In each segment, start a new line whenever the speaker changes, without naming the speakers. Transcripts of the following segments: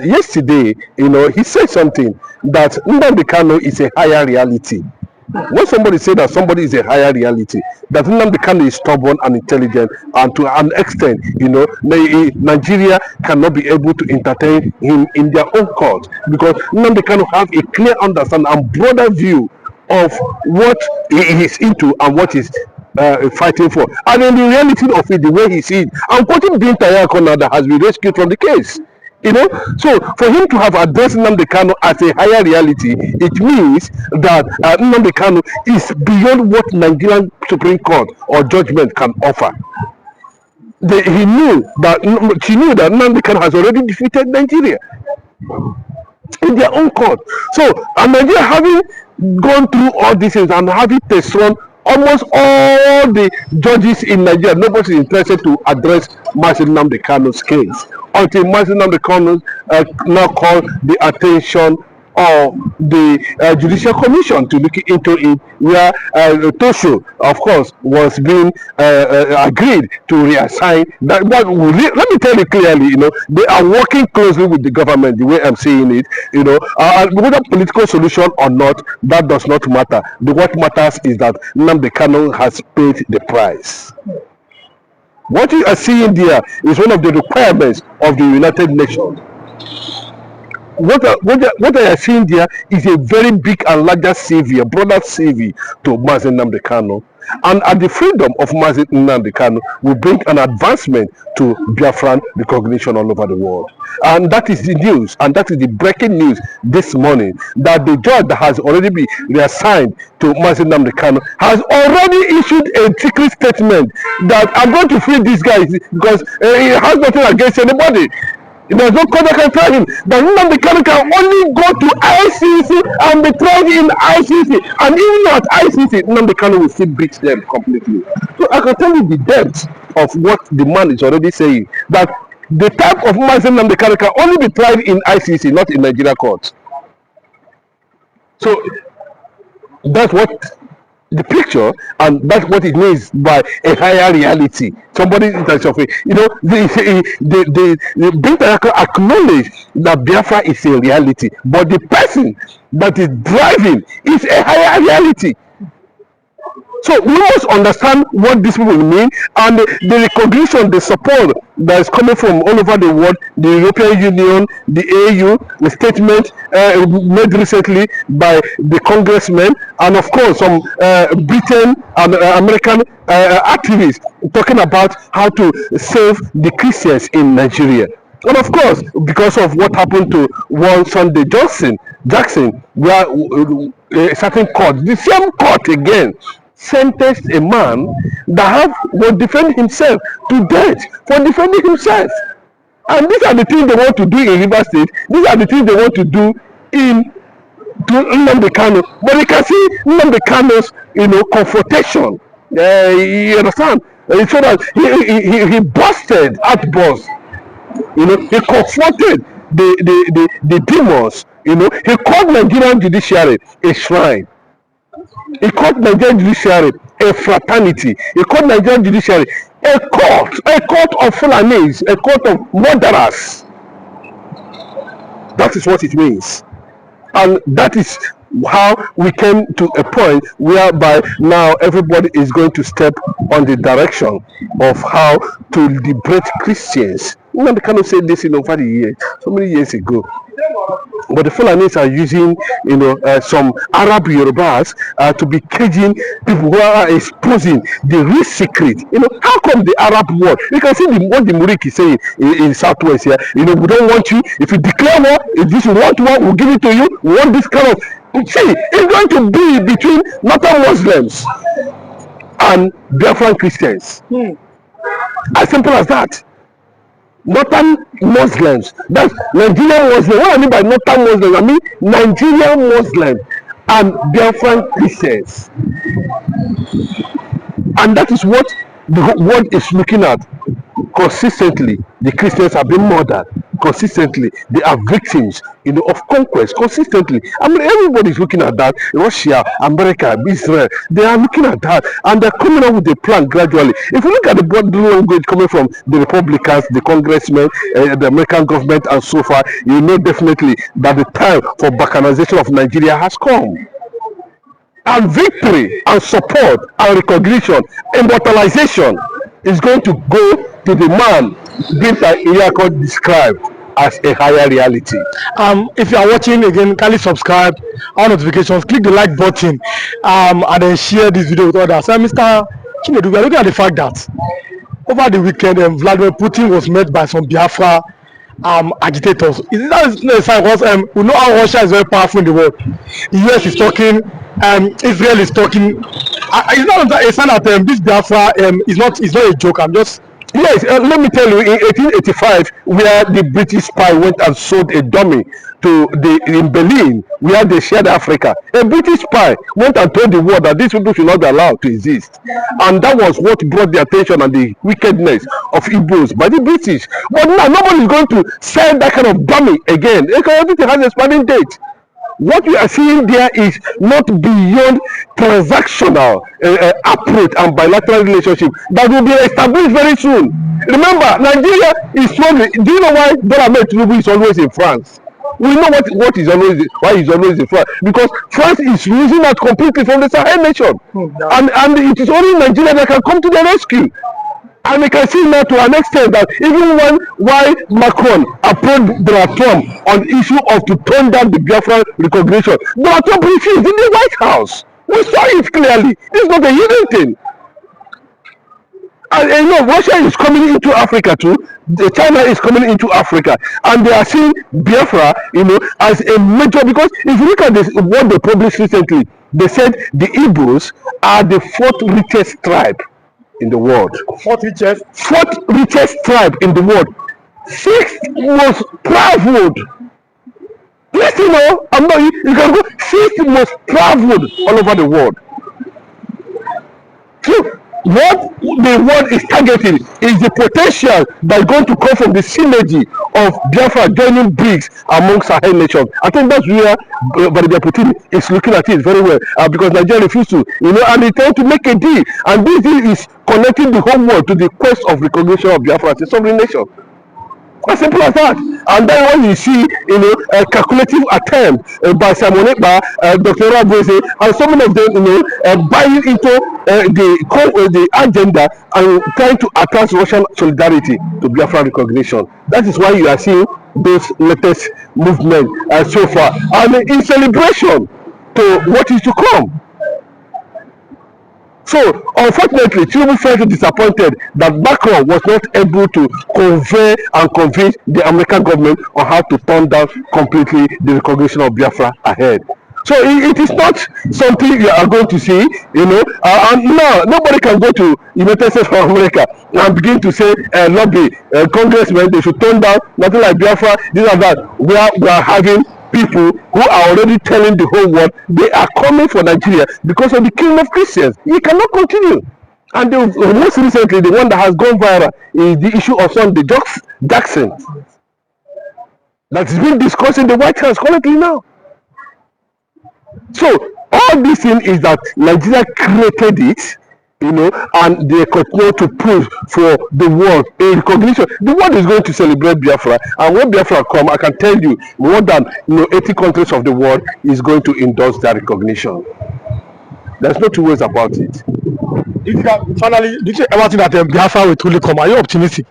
Yesterday, he said something that Nnamdi Kanu is a higher reality. When somebody say that somebody is a higher reality, that Nnamdi Kanu is stubborn and intelligent, and to an extent, Nigeria cannot be able to entertain him in their own court, because Nnamdi Kanu have a clear understanding and broader view of what he is into and what he's fighting for. And in the reality of it, the way he sees it, I'm quoting Binta Yako now that has been rescued from the case. So for him to have addressed Nnamdi Kanu as a higher reality, it means that Nnamdi Kanu is beyond what Nigerian Supreme Court or judgment can offer. She knew that Nnamdi Kanu has already defeated Nigeria in their own court. So, and Nigeria having gone through all these things and having thrown almost all the judges in Nigeria, nobody is interested to address Nnamdi Kanu's case until Nnamdi Kanu now called the attention of the Judicial Commission to look into it, where Tosho, of course, was being agreed to reassign. Let me tell you clearly, they are working closely with the government, the way I'm saying it, whether political solution or not, that does not matter. What matters is that Nnamdi Kanu has paid the price. What you are seeing there is one of the requirements of the United Nations. What I are seeing there is a very big and larger savior, broader savior to Nnamdi Kanu. And at the freedom of Nnamdi Kanu will bring an advancement to Biafran recognition all over the world. And that is the news, and that is the breaking news this morning, that the judge that has already been reassigned to Nnamdi Kanu has already issued a secret statement that I'm going to free these guys because he has nothing against anybody. There's no court that can try him. But Nnamdi Kanu can only go to ICC and be tried in ICC. And even at ICC, Nnamdi Kanu will still beat them completely. So I can tell you the depth of what the man is already saying. That the type of Nnamdi Kanu can only be tried in ICC, not in Nigeria courts. So that's what the picture, and that's what it means by a higher reality. Somebody that's of it, the Binta acknowledge that Biafra is a reality, but the person that is driving is a higher reality. So we must understand what these people mean, and the recognition, the support that is coming from all over the world, the European Union, the AU, the statement made recently by the congressmen, and of course some Britain and American activists talking about how to save the Christians in Nigeria. And of course, because of what happened to one Sunday Jackson, where a certain court, the same court again, sentenced a man that will defend himself to death for defending himself. And these are the things they want to do in River State. These are the things they want to do in Nnamdi Kanu. But you can see Nnamdi Kanu's, confrontation. You understand? So that he busted outbursts. He confronted the demons. He called Nigerian judiciary a shrine. He called Nigerian judiciary a fraternity. He called Nigerian judiciary a court of Fulanis, a court of murderers. That is what it means. And that is how we came to a point whereby now everybody is going to step on the direction of how to liberate Christians. Nnamdi Kanu said this over the years, so many years ago. But the Fulanis are using, some Arab Yorubas to be caging people who are exposing the real secret. How come the Arab world? You can see what the Murik is saying in Southwest here. We don't want you. If you declare war, if this you want war, we'll give it to you. We want this kind of. See, it's going to be between Northern Muslims and Biafran Christians. As simple as that. Northern Muslims, that's Nigerian Muslims. What I mean by Northern Muslims, I mean Nigerian Muslims and Biafran Christians. And that is what the world is looking at. Consistently, the Christians have been murdered. consistently. They are victims, of conquest consistently. I mean, everybody's looking at that. Russia, America, Israel, they are looking at that, and they're coming up with a plan gradually. If you look at the body language coming from the Republicans, the congressmen, the American government, and so far, you know definitely that the time for balkanization of Nigeria has come. And victory and support and recognition, immortalization is going to go to the man Binta Iyako described as a higher reality.
If you are watching again, kindly subscribe, on notifications, click the like button, and then share this video with others. So, Mr. Chinedu, we are looking at the fact that over the weekend, Vladimir Putin was met by some Biafra agitators. Is that a sign? Because we know how Russia is very powerful in the world. The US is talking, Israel is talking. It's not a sign that this Biafra is not a joke.
Yes, let me tell you, in 1885, where the British spy went and sold a dummy in Berlin, where they shared Africa, a British spy went and told the world that these people should not be allowed to exist. And that was what brought the attention and the wickedness of Igbos by the British. But now, nobody is going to sell that kind of dummy again. Everything has a expiring date. What we are seeing there is not beyond transactional approach and bilateral relationship that will be established very soon. Remember, Nigeria is struggling. Do you know why Bola Tinubu is always in France? We know why he's always in France, because France is losing out completely from the Sahel nation, and it is only Nigeria that can come to the rescue. And we can see now to an extent that even why Macron approached Donald Trump on the issue of to turn down the Biafra recognition, Donald Trump refused in the White House. We saw it clearly. This is not a hidden thing. And Russia is coming into Africa too. China is coming into Africa, and they are seeing Biafra, as a major. Because if you look at this, what they published recently, they said the Igbos are the fourth richest tribe in the world.
Fourth richest
tribe in the world. Sixth most traveled. Listen, you can go sixth most traveled all over the world. So what the world is targeting is the potential that is going to come from the synergy of Biafra joining BRICS among Sahel nations. I think that's where Vladimir Putin is looking at it very well, because Nigeria refused to, and they trying to make a deal, and this deal is connecting the whole world to the quest of recognition of Biafra as a sovereign nation. As simple as that. And then when you see, a calculative attempt by Simon Ekpa, Dr. Rabose, and some of them, buying into the agenda and trying to attach Russian solidarity to Biafra recognition. That is why you are seeing those latest movements so far, and in celebration to what is to come. So, unfortunately, Tinubu felt disappointed that Macron was not able to convey and convince the American government on how to turn down completely the recognition of Biafra ahead. So, it is not something you are going to see, and now nobody can go to United States of America and begin to say, lobby, congressmen, they should turn down, nothing like Biafra, this and that. We are having people who are already telling the whole world they are coming for Nigeria because of the killing of Christians. You cannot continue. And most recently, the one that has gone viral is the issue of Sunday Jackson that is being discussed in the White House currently now. So all this thing is that Nigeria created it, and they continue to push for the world a recognition. The world is going to celebrate Biafra, and when Biafra come, I can tell you more than 80 countries of the world is going to endorse that recognition. There's no two ways about it.
If you can, finally, do you ever think that Biafra will truly come? Are you optimistic?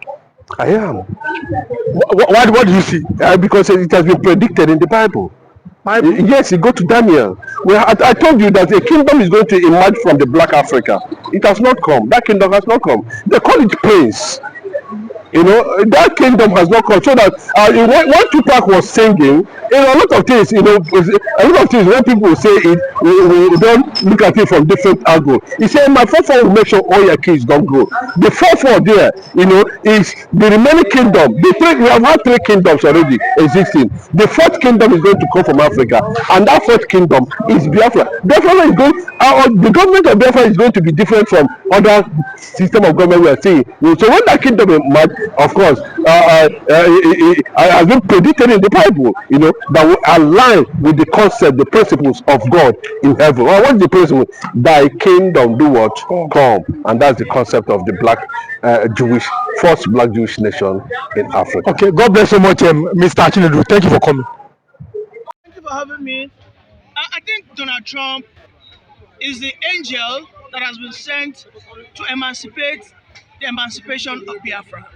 I am.
What do you see?
Because it has been predicted in the Bible. Yes, you go to Daniel. Well, I told you that a kingdom is going to emerge from the Black Africa. It has not come. That kingdom has not come. They call it Prince. That kingdom has not come. So that when Tupac was singing, a lot of things, when people say it, we don't look at it from different angles. He said, my 4-4 will make sure all your kids don't go. The 4-4 there, is the remaining kingdom. We have had 3 kingdoms already existing. The 4th kingdom is going to come from Africa, and that 4th kingdom is Biafra. Biafra is going, the government of Biafra is going to be different from other system of government we are seeing. So when that kingdom emerges, of course, has been predicted in the Bible, that will align with the concept, the principles of God in heaven. Well, what's the principle? Thy kingdom do what? Come. And that's the concept of the first black Jewish nation in Africa.
Okay, God bless you so much, Mr. Chinedu. Thank you for coming.
Thank you for having me. I think Donald Trump is the angel that has been sent to emancipate the emancipation of Biafra.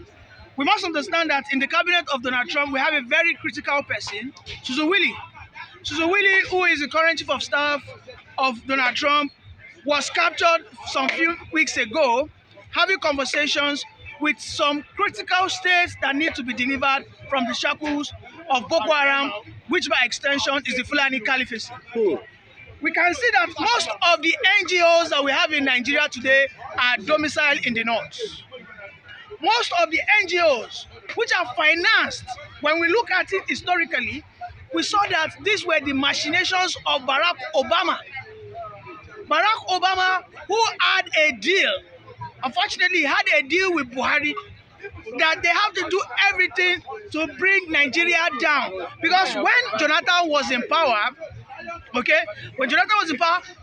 We must understand that in the cabinet of Donald Trump, we have a very critical person, Suzuwili. Suzuwili, who is the current chief of staff of Donald Trump, was captured some few weeks ago, having conversations with some critical states that need to be delivered from the shackles of Boko Haram, which by extension is the Fulani Caliphate. We can see that most of the NGOs that we have in Nigeria today are domiciled in the north. Most of the NGOs which are financed, when we look at it historically, we saw that these were the machinations of Barack Obama. Barack Obama, who had a deal, unfortunately, he had a deal with Buhari that they have to do everything to bring Nigeria down. Because when Jonathan was in power,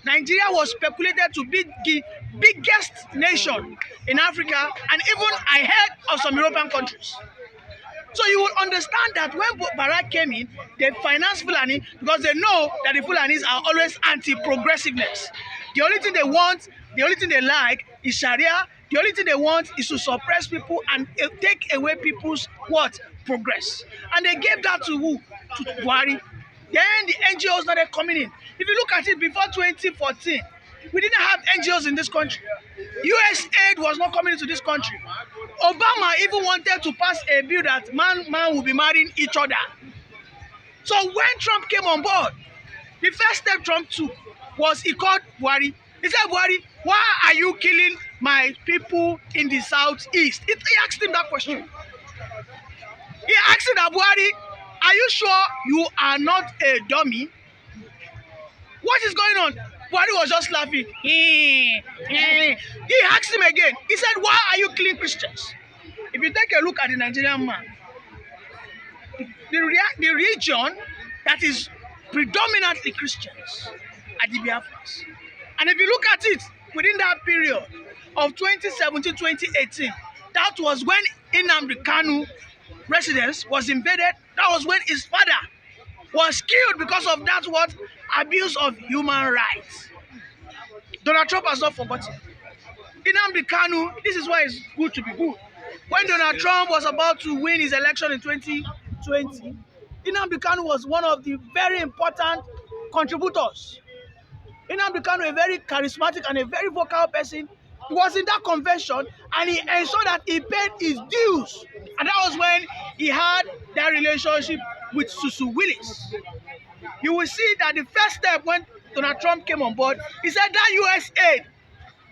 Nigeria was speculated to be the biggest nation in Africa and even ahead of some European countries. So you will understand that when Barack came in, they financed Fulani because they know that the Fulanis are always anti-progressiveness. The only thing they want, the only thing they like is Sharia. The only thing they want is to suppress people and take away people's progress. And they gave that to who? To Buhari. Then the NGOs started coming in. If you look at it before 2014, we didn't have NGOs in this country. US aid was not coming into this country. Obama even wanted to pass a bill that man will be marrying each other. So when Trump came on board, the first step Trump took was he called Buhari. He said, Buhari, why are you killing my people in the southeast? He asked him that question. He asked him that, Buhari, are you sure you are not a dummy? What is going on? Buhari was just laughing. He asked him again. He said, why are you killing Christians? If you take a look at the Nigerian man, the region that is predominantly Christians are the Biafras. And if you look at it, within that period of 2017-2018, that was when Nnamdi Kanu residence was invaded. That was when his father was killed because of that abuse of human rights. Donald Trump has not forgotten. Nnamdi Kanu, this is why it's good to be good. When Donald Trump was about to win his election in 2020, Nnamdi Kanu was one of the very important contributors. Nnamdi Kanu, a very charismatic and a very vocal person, was in that convention and he ensured that he paid his dues. And that was when he had that relationship with Susu Willis. You will see that the first step when Donald Trump came on board, he said that US aid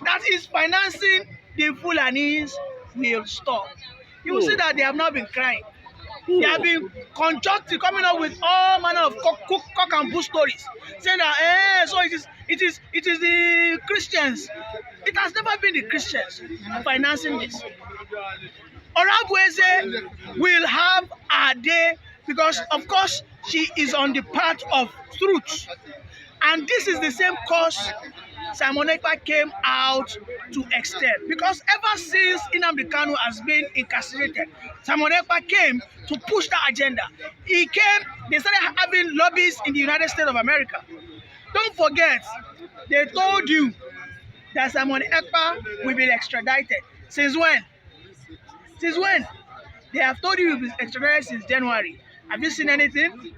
that is financing the Fulanis will stop. You will see that they have not been crying. They have been conjunctive, coming up with all manner of cock and bull stories, saying that so it is the Christians. It has never been the Christians financing this. Orabweze will have a day because, of course, she is on the path of truth. And this is the same cause Simon Ekpa came out to extend. Because ever since Nnamdi Kanu has been incarcerated, Simon Ekpa came to push that agenda. They started having lobbies in the United States of America. Don't forget, they told you that Simon Ekpa will be extradited. Since when? Since when? They have told you he will be extradited since January. Have you seen anything?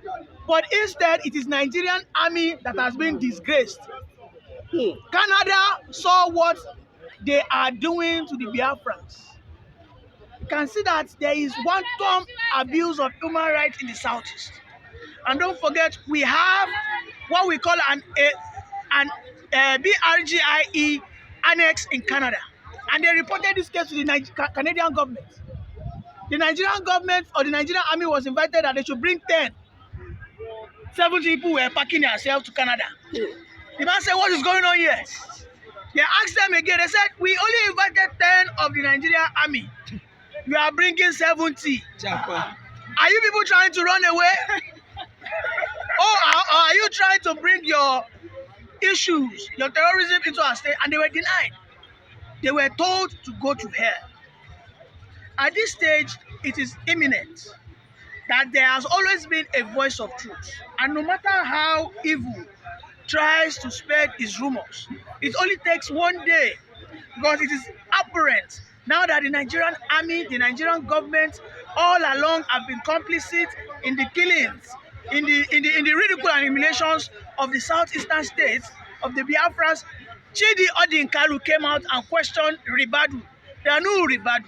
But instead, it is Nigerian army that has been disgraced. Canada saw what they are doing to the Biafrans. You can see that there is one-time abuse of human rights in the southeast. And don't forget, we have what we call an BRGIE annex in Canada. And they reported this case to the Canadian government. The Nigerian government or the Nigerian army was invited that they should bring 10. 7 people were packing themselves to Canada. The man said, what is going on here? They asked them again. They said, we only invited 10 of the Nigerian army. You are bringing 70. Are you people trying to run away? Or are you trying to bring your issues, your terrorism into our state? And they were denied. They were told to go to hell. At this stage, it is imminent that there has always been a voice of truth. And no matter how evil tries to spread its rumors, it only takes one day, because it is apparent now that the Nigerian army, the Nigerian government, all along have been complicit in the killings, in the ridicule and humiliations of the southeastern states, of the Biafras. Chidi Odinkalu came out and questioned Ribadu. There are no Ribadu.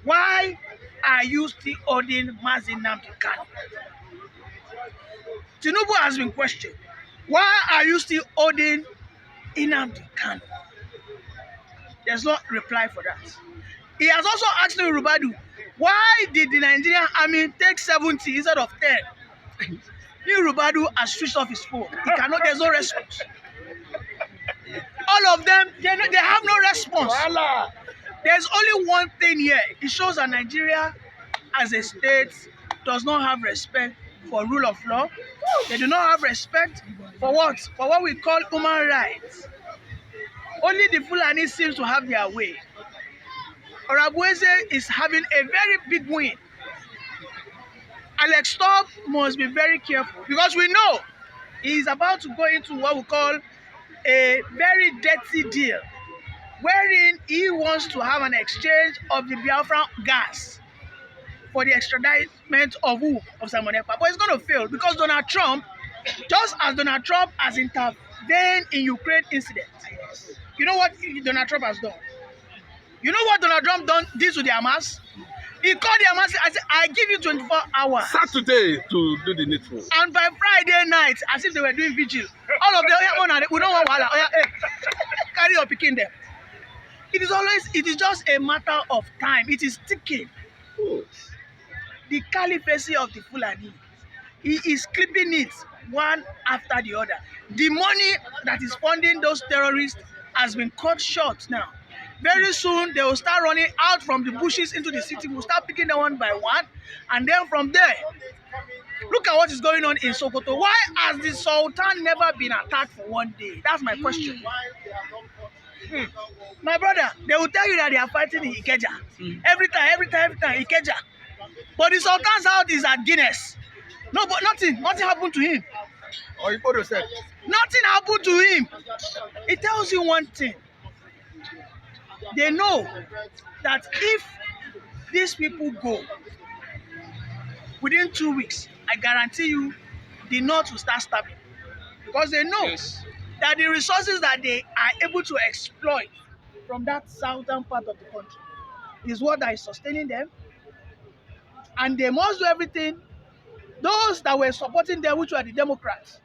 Why are you still holding Nnamdi Kanu? Tinubu has been questioned. Why are you still holding Nnamdi Kanu? There's no reply for that. He has also asked Ribadu, why did the Nigerian army take 70 instead of 10? Ribadu has switched off his phone. He cannot, there's no response. All of them, they have no response. There's only one thing here. It shows that Nigeria as a state does not have respect for rule of law. They do not have respect for what? For what we call human rights. Only the Fulani seems to have their way. Orabueze is having a very big win. Alex Tobb must be very careful because we know he is about to go into what we call a very dirty deal, wherein he wants to have an exchange of the Biafra gas for the extradition of who? Of Simon Ekpa. But it's going to fail because Donald Trump, just as Donald Trump has intervened in Ukraine incident, you know what Donald Trump has done? You know what Donald Trump did to the Hamas? He called the Hamas and said, I give you 24 hours.
Saturday to do the needful.
And by Friday night, as if they were doing vigil, all of them, we don't want wahala. Carry your picking them. It is just a matter of time. It is ticking. The caliphate of the Fulani, he is clipping it one after the other. The money that is funding those terrorists has been cut short now. Very soon, they will start running out from the bushes into the city. We'll start picking them one by one. And then from there, look at what is going on in Sokoto. Why has the Sultan never been attacked for one day? That's my question. My brother, they will tell you that they are fighting in Ikeja. Every time, Ikeja. But the Sultan's house is at Guinness. No, but nothing happened to him. Nothing happened to him. It tells you one thing. They know that if these people go, within 2 weeks, I guarantee you, the North will start stabbing. Because they know that the resources that they are able to exploit from that southern part of the country is what is sustaining them. And they must do everything. Those that were supporting them, which were the Democrats.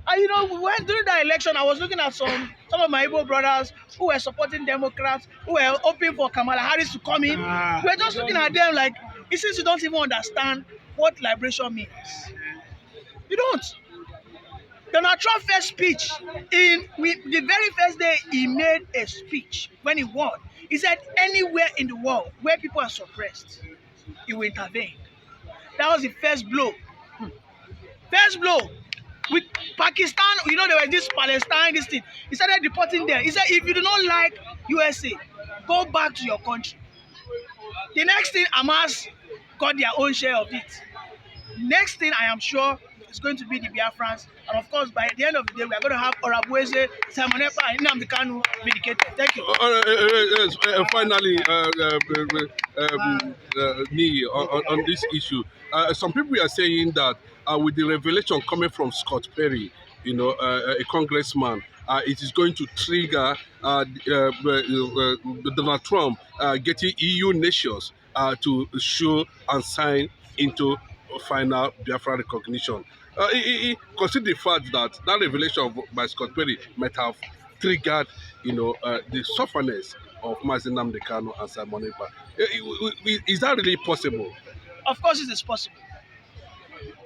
And you know, during that election, I was looking at some of my Igbo brothers who were supporting Democrats, who were hoping for Kamala Harris to come in. We were just looking at them like, it seems you don't even understand what liberation means. You don't. Donald Trump's first speech, the very first day he made a speech when he won, he said anywhere in the world where people are suppressed, he will intervene. That was the first blow. First blow. With Pakistan, you know, there was this Palestine, this thing. He started deporting them. He said, if you do not like USA, go back to your country. The next thing, Hamas got their own share of it. Next thing, I am sure, is going to be the Biafrans. And of course, by the end of the day, we are going to have Orabueze, Simon Ekpa, and Nnamdi Kanu vindicated. Thank you.
Finally, on this issue, some people are saying that with the revelation coming from Scott Perry, you know, a congressman, it is going to trigger Donald Trump getting EU nations to show and sign into final Biafra recognition. Consider the fact that revelation by Scott Perry might have triggered, you know, the sufferness of Nnamdi Kanu and Simon Ekpa. Is that really possible?
Of course it is possible.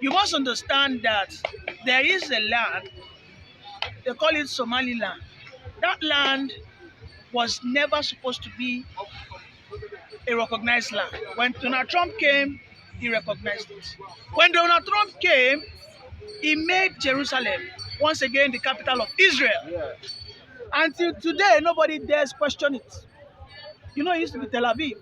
You must understand that there is a land, they call it Somaliland. That land was never supposed to be a recognized land. When Donald Trump came, he recognized it. When Donald Trump came, he made Jerusalem once again the capital of Israel. Until today, nobody dares question it. You know, it used to be Tel Aviv.